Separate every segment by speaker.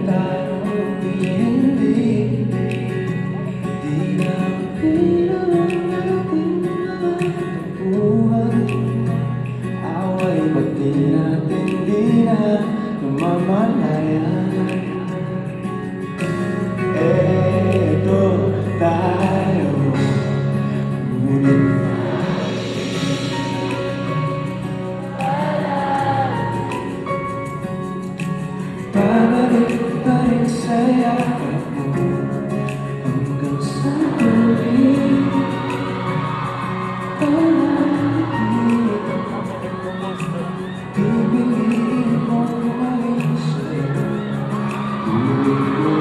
Speaker 1: tayo hindi na pinawag natin ang buhay. Away ba't di natin di na namamalayan? Eto tayo, ngunit babalik pa rin sa yakap mo hanggang sa huli. Palagi pipiliin mo bumalik sa'yo. Uulitin mo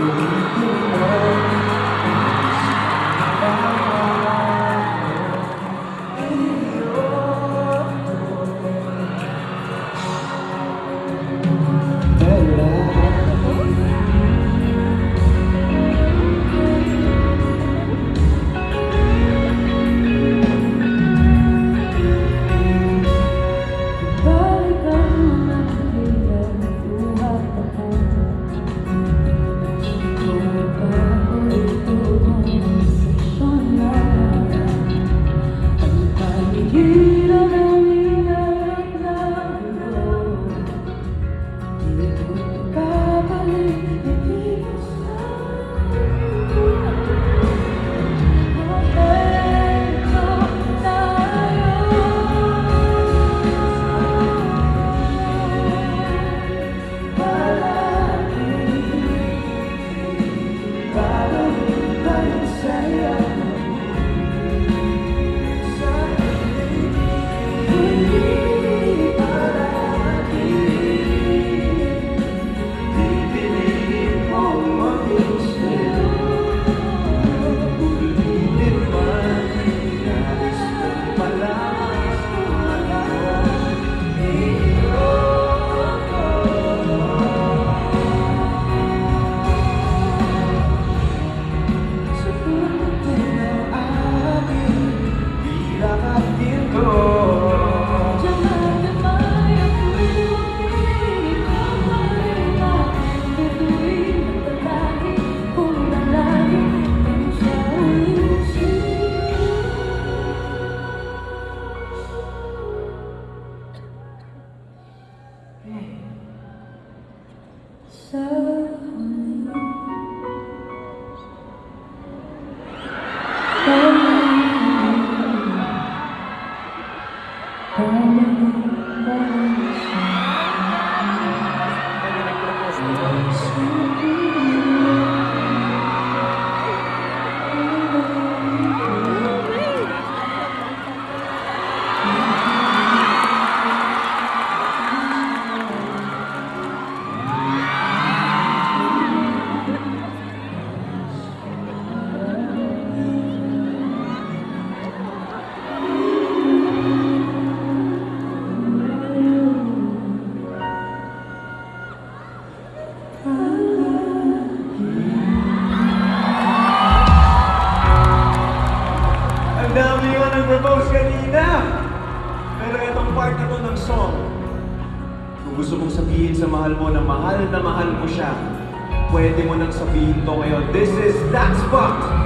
Speaker 2: dami yung nag-propose kanina. Pero itong part na to ng song, kung gusto mong sabihin sa mahal mo na mahal mo siya, pwede mo nang sabihin to ngayon. This is That Spot!